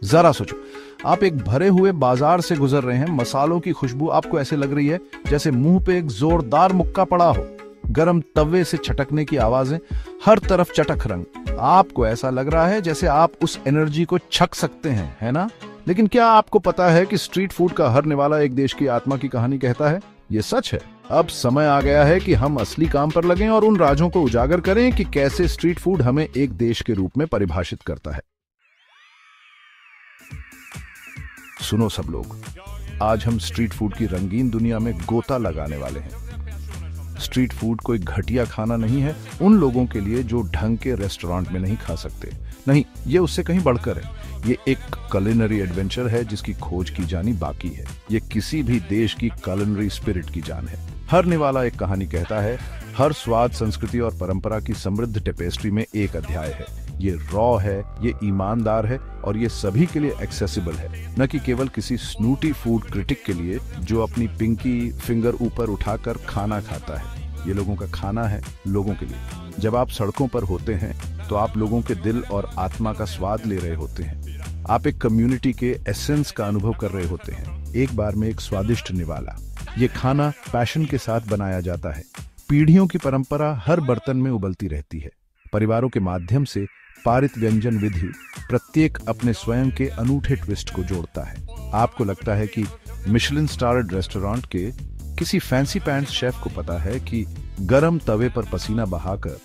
जरा सोचो, आप एक भरे हुए बाजार से गुजर रहे हैं, मसालों की खुशबू आपको ऐसे लग रही है जैसे मुंह पे एक जोरदार मुक्का पड़ा हो। गरम तवे से छटकने की आवाजें, हर तरफ चटक रंग। आपको ऐसा लग रहा है जैसे आप उस एनर्जी को छक सकते हैं, है ना? लेकिन क्या आपको पता है कि स्ट्रीट फूड का हर निवाला एक देश की आत्मा की कहानी कहता है? ये सच है। अब समय आ गया है कि हम असली काम पर लगें और उन राजों को उजागर करें कि कैसे स्ट्रीट फूड हमें एक देश के रूप में परिभाषित करता है। सुनो सब लोग, आज हम स्ट्रीट फूड की रंगीन दुनिया में गोता लगाने वाले हैं। स्ट्रीट फूड कोई घटिया खाना नहीं है उन लोगों के लिए जो ढंग के रेस्टोरेंट में नहीं खा सकते। नहीं, ये उससे कहीं बढ़कर है। ये एक कुलिनरी एडवेंचर है जिसकी खोज की जानी बाकी है। ये किसी भी देश की कुलिनरी स्पिरिट की जान है। हर निवाला एक कहानी कहता है, हर स्वाद, संस्कृति और परंपरा की समृद्ध टेपेस्ट्री में एक अध्याय है। ये रॉ है, ये ईमानदार है और ये सभी के लिए एक्सेसिबल है, न कि केवल किसी स्नूटी फूड क्रिटिक के लिए जो अपनी पिंकी फिंगर ऊपर उठाकर खाना खाता है। ये लोगों का खाना है, लोगों के लिए। जब आप सड़कों पर होते हैं तो आप लोगों के दिल और आत्मा का स्वाद ले रहे होते हैं। आप एक कम्युनिटी के एसेंस का अनुभव कर रहे होते हैं। एक बार में एक स्वादिष्ट निवाला। ये खाना पैशन के साथ बनाया जाता है। पीढ़ियों की परंपरा हर बर्तन में उबलती रहती है। परिवारों के माध्यम से पारित व्यंजन विधि प्रत्येक अपने स्वयं के अनूठे ट्विस्ट को जोड़ता है। आपको लगता है कि मिशेलिन स्टारड रेस्टोरेंट के किसी फैंसी पैंट्स शेफ को पता है कि गरम तवे पर पसीना बहाकर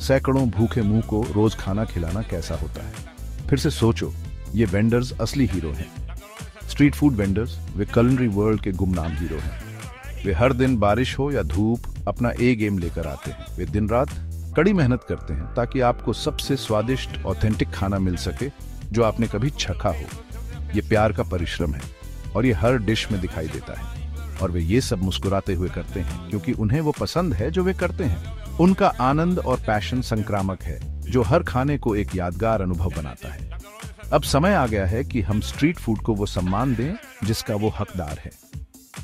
सैकड़ों भूखे मुंह को रोज खाना खिलाना कैसा होता है। फिर से सोचो, ये वेंडर्स असली हीरो हैं। स्ट्रीट फूड वेंडर्स, वे कुलिनरी वर्ल्ड के गुमनाम हीरो हैं। वे हर दिन बारिश हो या धूप अपना ए गेम लेकर आते हैं। वे दिन रात कड़ी मेहनत करते हैं ताकि आपको सबसे स्वादिष्ट ऑथेंटिक खाना मिल सके जो आपने कभी चखा हो। ये प्यार का परिश्रम है और ये हर डिश में दिखाई देता है। और वे ये सब मुस्कुराते हुए करते हैं क्योंकि उन्हें वो पसंद है जो वे करते हैं। उनका आनंद और पैशन संक्रामक है जो हर खाने को एक यादगार अनुभव बनाता है। अब समय आ गया है कि हम स्ट्रीट फूड को वो सम्मान दें जिसका वो हकदार है।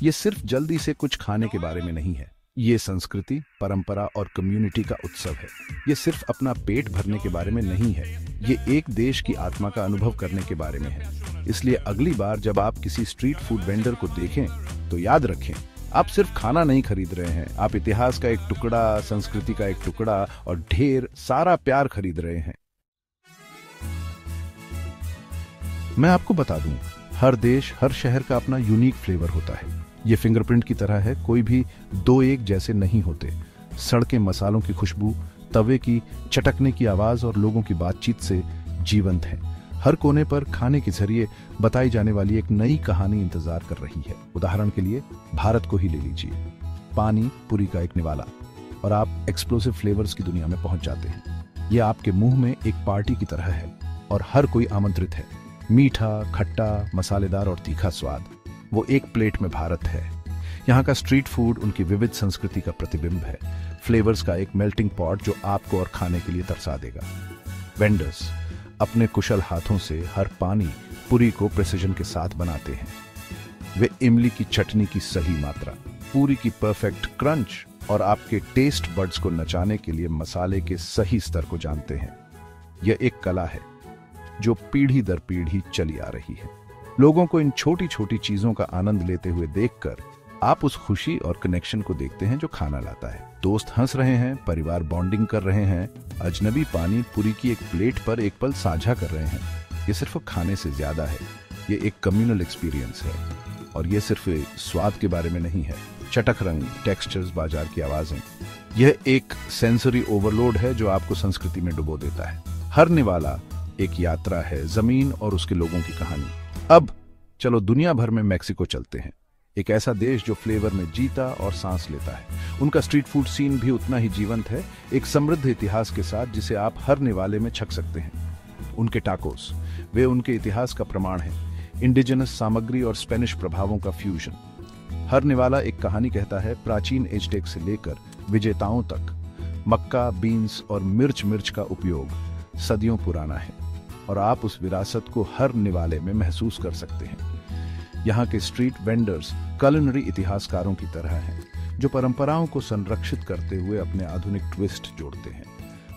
ये सिर्फ जल्दी से कुछ खाने के बारे में नहीं है। ये संस्कृति, परंपरा और कम्युनिटी का उत्सव है। ये सिर्फ अपना पेट भरने के बारे में नहीं है। ये एक देश की आत्मा का अनुभव करने के बारे में है। इसलिए अगली बार जब आप किसी स्ट्रीट फूड वेंडर को देखें तो याद रखें, आप सिर्फ खाना नहीं खरीद रहे हैं, आप इतिहास का एक टुकड़ा, संस्कृति का एक टुकड़ा और ढेर सारा प्यार खरीद रहे हैं। मैं आपको बता दूं, हर देश, हर शहर का अपना यूनिक फ्लेवर होता है। ये फिंगरप्रिंट की तरह है, कोई भी दो एक जैसे नहीं होते। सड़कें मसालों की खुशबू, तवे की चटकने की आवाज और लोगों की बातचीत से जीवंत हैं। हर कोने पर खाने के जरिए बताई जाने वाली एक नई कहानी इंतजार कर रही है। उदाहरण के लिए भारत को ही ले लीजिए। पानी पूरी का एक निवाला और आप एक्सप्लोसिव फ्लेवर्स की दुनिया में पहुंच जाते हैं। ये आपके मुंह में एक पार्टी की तरह है और हर कोई आमंत्रित है। मीठा, खट्टा, मसालेदार और तीखा स्वाद, वो एक प्लेट में भारत है। यहाँ का स्ट्रीट फूड उनकी विविध संस्कृति का प्रतिबिंब है। फ्लेवर्स का एक मेल्टिंग पॉट जो आपको और खाने के लिए तरसा देगा। वेंडर्स अपने कुशल हाथों से हर पानी पूरी को प्रिसिजन के साथ बनाते हैं। वे इमली की चटनी की सही मात्रा, पूरी की परफेक्ट क्रंच और आपके टेस्ट बड्स को नचाने के लिए मसाले के सही स्तर को जानते हैं। यह एक कला है जो पीढ़ी दर पीढ़ी चली आ रही है। लोगों को इन छोटी छोटी चीजों का आनंद लेते हुए देखकर आप उस खुशी और कनेक्शन को देखते हैं जो खाना लाता है। दोस्त हंस रहे हैं, परिवार बॉन्डिंग कर रहे हैं, अजनबी पानी पूरी की एक प्लेट पर एक पल साझा कर रहे हैं। ये सिर्फ खाने से ज्यादा है। ये एक कम्युनल एक्सपीरियंस है और ये सिर्फ स्वाद के बारे में नहीं है। चटक रंग, टेक्सचर्स, बाजार की आवाजें, यह एक सेंसरी ओवरलोड है जो आपको संस्कृति में डुबो देता है। हर निवाला एक यात्रा है, जमीन और उसके लोगों की कहानी। अब चलो दुनिया भर में मेक्सिको चलते हैं, एक ऐसा देश जो फ्लेवर में जीता और सांस लेता है। उनका स्ट्रीट फूड सीन भी उतना ही जीवंत है, एक समृद्ध इतिहास के साथ जिसे आप हर निवाले में छक सकते हैं। उनके टाकोस, वे उनके इतिहास का प्रमाण है। इंडिजिनस सामग्री और स्पेनिश प्रभावों का फ्यूजन। हर निवाला एक कहानी कहता है, प्राचीन एज़टेक से लेकर विजेताओं तक। मक्का, बीन्स और मिर्च का उपयोग सदियों पुराना है और आप उस विरासत को हर निवाले में महसूस कर सकते हैं। यहाँ के स्ट्रीट वेंडर्स कुलिनरी इतिहासकारों की तरह हैं जो परंपराओं को संरक्षित करते हुए अपने आधुनिक ट्विस्ट जोड़ते हैं।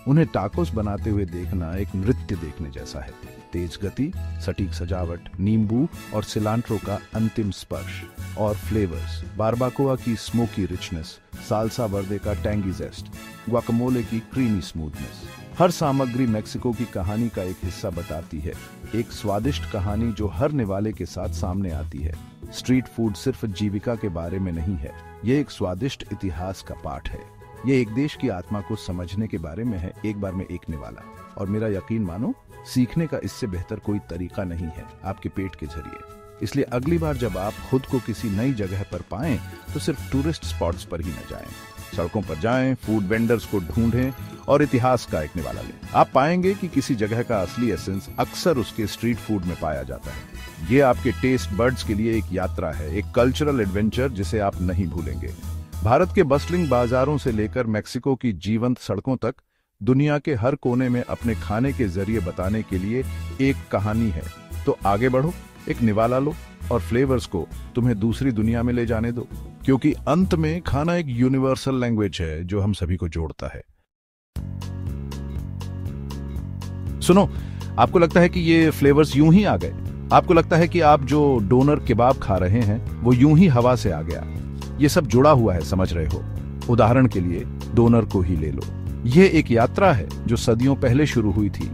उन्हें टाकोस बनाते हुए देखना एक नृत्य देखने जैसा है। तेज गति, सटीक सजावट, नींबू और सिलांट्रो का अंतिम स्पर्श और फ्लेवर्स, बारबाकोआ की स्मोकी रिचनेस, साल्सा वर्दे का टैंगी जेस्ट, गुआकामोले की क्रीमी स्मूथनेस। हर सामग्री मेक्सिको की कहानी का एक हिस्सा बताती है, एक स्वादिष्ट कहानी जो हर निवाले के साथ सामने आती है। स्ट्रीट फूड सिर्फ जीविका के बारे में नहीं है, ये एक स्वादिष्ट इतिहास का पाठ है। ये एक देश की आत्मा को समझने के बारे में है, एक बार में एक निवाला। और मेरा यकीन मानो, सीखने का इससे बेहतर कोई तरीका नहीं है आपके पेट के जरिए। इसलिए अगली बार जब आप खुद को किसी नई जगह पर पाएं तो सिर्फ टूरिस्ट स्पॉट्स पर ही न जाएं, सड़कों पर जाएं, फूड वेंडर्स को ढूंढें और इतिहास का एक निवाला लें। आप पाएंगे कि किसी जगह का असली एसेंस अक्सर उसके स्ट्रीट फूड में पाया जाता है। ये आपके टेस्ट बर्ड्स के लिए एक यात्रा है, एक कल्चरल एडवेंचर जिसे आप नहीं भूलेंगे। भारत के बस्टलिंग बाजारों से लेकर मेक्सिको की जीवंत सड़कों तक, दुनिया के हर कोने में अपने खाने के जरिए बताने के लिए एक कहानी है। तो आगे बढ़ो, एक निवाला लो और फ्लेवर्स को तुम्हें दूसरी दुनिया में ले जाने दो, क्योंकि अंत में खाना एक यूनिवर्सल लैंग्वेज है जो हम सभी को जोड़ता है। सुनो, आपको लगता है कि ये फ्लेवर्स यूं ही आ गए? आपको लगता है कि आप जो डोनर किबाब खा रहे हैं वो यूं ही हवा से आ गया? ये सब जुड़ा हुआ है, समझ रहे हो? उदाहरण के लिए डोनर को ही ले लो। यह एक यात्रा है जो सदियों पहले शुरू हुई थी,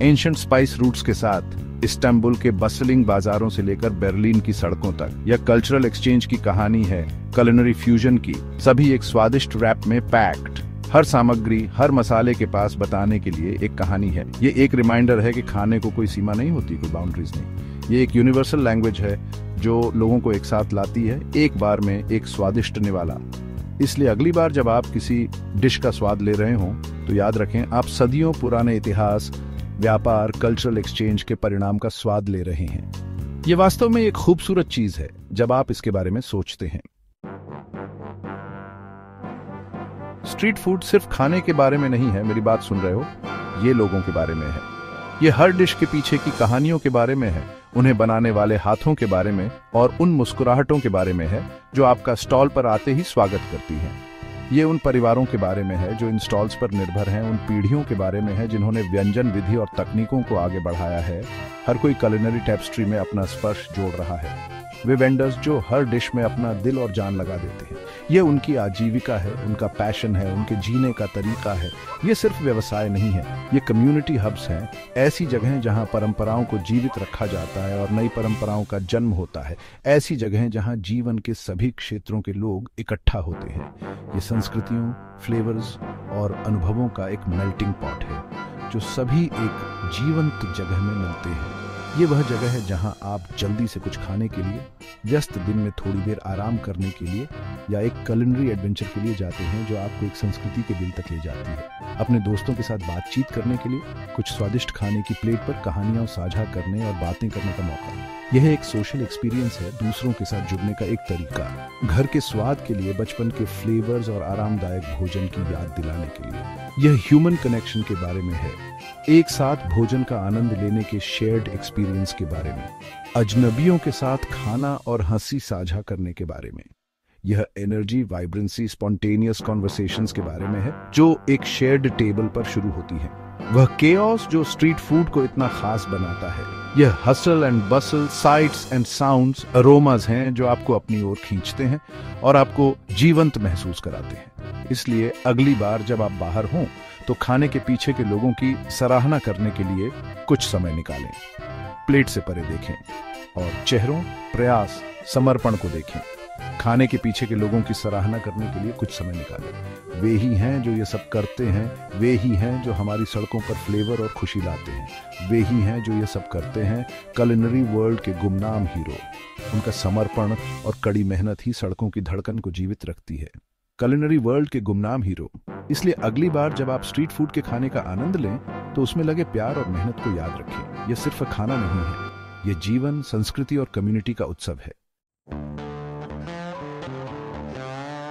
एंशिएंट स्पाइस रूट्स के साथ, इस्तांबुल के बस्टलिंग बाजारों से लेकर बर्लिन की सड़कों तक। यह कल्चरल एक्सचेंज की कहानी है, कुलिनरी फ्यूजन की, सभी एक स्वादिष्ट रैप में पैक्ड। हर सामग्री, हर मसाले के पास बताने के लिए एक कहानी है। ये एक रिमाइंडर है कि खाने को कोई सीमा नहीं होती, कोई बाउंड्रीज नहीं। ये एक यूनिवर्सल लैंग्वेज है जो लोगों को एक साथ लाती है, एक बार में एक स्वादिष्ट निवाला। इसलिए अगली बार जब आप किसी डिश का स्वाद ले रहे हों तो याद रखें, आप सदियों पुराने इतिहास, व्यापार, कल्चरल एक्सचेंज के परिणाम का स्वाद ले रहे हैं। ये वास्तव में एक खूबसूरत चीज है जब आप इसके बारे में सोचते हैं। स्ट्रीट फूड सिर्फ खाने के बारे में नहीं है, मेरी बात सुन रहे हो? ये लोगों के बारे में है। ये हर डिश के पीछे की कहानियों के बारे में है, उन्हें बनाने वाले हाथों के बारे में और उन मुस्कुराहटों के बारे में है जो आपका स्टॉल पर आते ही स्वागत करती हैं। ये उन परिवारों के बारे में है जो इन स्टॉल्स पर निर्भर हैं, उन पीढ़ियों के बारे में है जिन्होंने व्यंजन विधि और तकनीकों को आगे बढ़ाया है। हर कोई कुलिनरी टेपेस्ट्री में अपना स्पर्श जोड़ रहा है। वे वेंडर्स जो हर डिश में अपना दिल और जान लगा देते हैं, ये उनकी आजीविका है, उनका पैशन है, उनके जीने का तरीका है। ये सिर्फ व्यवसाय नहीं है, ये कम्युनिटी हब्स हैं, ऐसी जगहें जहां परंपराओं को जीवित रखा जाता है और नई परंपराओं का जन्म होता है। ऐसी जगहें जहां जीवन के सभी क्षेत्रों के लोग इकट्ठा होते हैं। ये संस्कृतियों, फ्लेवर्स और अनुभवों का एक मेल्टिंग पॉट है जो सभी एक जीवंत जगह में मिलते हैं। ये वह जगह है जहां आप जल्दी से कुछ खाने के लिए, व्यस्त दिन में थोड़ी देर आराम करने के लिए या एक कुलिनरी एडवेंचर के लिए जाते हैं जो आपको एक संस्कृति के दिल तक ले जाती है। अपने दोस्तों के साथ बातचीत करने के लिए, कुछ स्वादिष्ट खाने की प्लेट पर कहानियां साझा करने और बातें करने का मौका। यह एक सोशल एक्सपीरियंस है, दूसरों के साथ जुड़ने का एक तरीका। घर के स्वाद के लिए, बचपन के फ्लेवर्स और आरामदायक भोजन की याद दिलाने के लिए। यह ह्यूमन कनेक्शन के बारे में है, एक साथ भोजन का आनंद लेने के शेयर्ड एक्सपीरियंस के बारे में, अजनबियों के साथ खाना और हंसी साझा करने के बारे में। यह एनर्जी, वाइब्रेंसी, स्पॉन्टेनियस कॉन्वर्सेशंस के बारे में है जो एक शेयर्ड टेबल पर शुरू होती है। वह केओस जो स्ट्रीट फूड को इतना खास बनाता है। यह hustle and Bansal, sites and sounds, aromas हैं जो आपको अपनी ओर खींचते हैं और आपको जीवंत महसूस कराते हैं। इसलिए अगली बार जब आप बाहर हों तो खाने के पीछे के लोगों की सराहना करने के लिए कुछ समय निकालें। प्लेट से परे देखें और चेहरों, प्रयास, समर्पण को देखें। खाने के पीछे के लोगों की सराहना करने के लिए कुछ समय निकालें। वे ही हैं जो ये सब करते हैं, वे ही हैं जो हमारी सड़कों पर फ्लेवर और खुशी लाते हैं, वे ही हैं जो ये सब करते हैं, कुलिनरी वर्ल्ड के गुमनाम हीरो। उनका समर्पण और कड़ी मेहनत ही सड़कों की धड़कन को जीवित रखती है। कुलिनरी वर्ल्ड के गुमनाम हीरो। इसलिए अगली बार जब आप स्ट्रीट फूड के खाने का आनंद लें तो उसमें लगे प्यार और मेहनत को याद रखें। यह सिर्फ खाना नहीं है, यह जीवन, संस्कृति और कम्युनिटी का उत्सव है।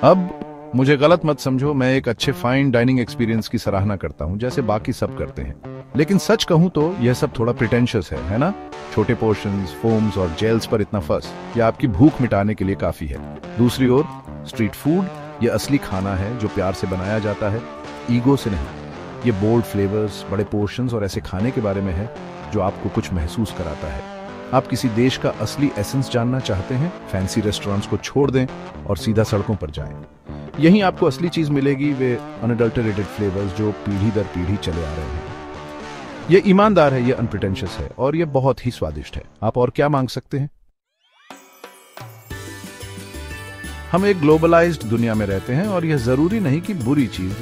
अब मुझे गलत मत समझो, मैं एक अच्छे फाइन डाइनिंग एक्सपीरियंस की सराहना करता हूं जैसे बाकी सब करते हैं, लेकिन सच कहूं तो यह सब थोड़ा प्रिटेंशियस है ना? छोटे पोर्शंस, फोम्स और जेल्स पर इतना फस, यह आपकी भूख मिटाने के लिए काफी है। दूसरी ओर स्ट्रीट फूड यह असली खाना है जो प्यार से बनाया जाता है, ईगो से नहीं। ये बोल्ड फ्लेवर्स, बड़े पोर्शंस और ऐसे खाने के बारे में है जो आपको कुछ महसूस कराता है। आप किसी देश का असली एसेंस जानना चाहते हैं? फैंसी रेस्टोरेंट्स को छोड़ दें और सीधा सड़कों पर जाएं। यहीं आपको असली चीज मिलेगी, वे अनअडल्टरेटेड फ्लेवर्स जो पीढ़ी दर पीढ़ी चले आ रहे हैं। ये ईमानदार है, ये अनप्रिटेंशियस है और ये बहुत ही स्वादिष्ट है। आप और क्या मांग सकते हैं? हम एक ग्लोबलाइज्ड दुनिया में रहते हैं और यह जरूरी नहीं कि बुरी चीज।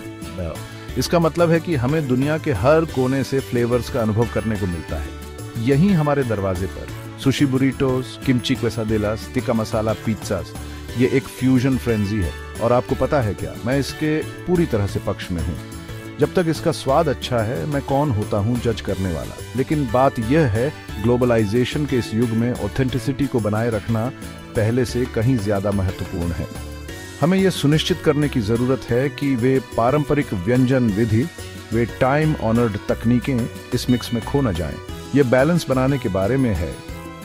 इसका मतलब है कि हमें दुनिया के हर कोने से फ्लेवर्स का अनुभव करने को मिलता है। यहीं हमारे दरवाजे पर sushi बुरीटोस, kimchi क्वेसाडेलास, tikka masala pizzas, ये एक फ्यूजन फ्रेंजी है। और आपको पता है क्या, मैं इसके पूरी तरह से पक्ष में हूँ। जब तक इसका स्वाद अच्छा है, मैं कौन होता हूँ जज करने वाला। लेकिन बात यह है, ग्लोबलाइजेशन के इस युग में ऑथेंटिसिटी को बनाए रखना पहले से कहीं ज्यादा महत्वपूर्ण है। हमें यह सुनिश्चित करने की जरूरत है कि वे पारंपरिक व्यंजन विधि, वे टाइम ऑनर्ड तकनीकें इस मिक्स में खो न जाएं। ये बैलेंस बनाने के बारे में है,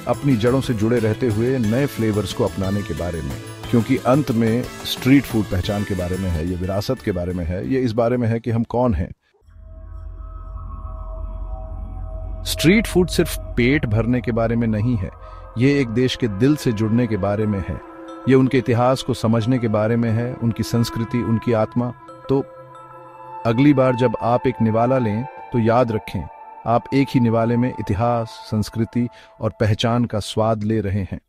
अपनी जड़ों से जुड़े रहते हुए नए फ्लेवर्स को अपनाने के बारे में। क्योंकि अंत में स्ट्रीट फूड पहचान के बारे में है, ये विरासत के बारे में है, ये इस बारे में है कि हम कौन हैं। स्ट्रीट फूड सिर्फ पेट भरने के बारे में नहीं है, ये एक देश के दिल से जुड़ने के बारे में है। ये उनके इतिहास को समझने के बारे में है, उनकी संस्कृति, उनकी आत्मा। तो अगली बार जब आप एक निवाला लें तो याद रखें, आप एक ही निवाले में इतिहास, संस्कृति और पहचान का स्वाद ले रहे हैं।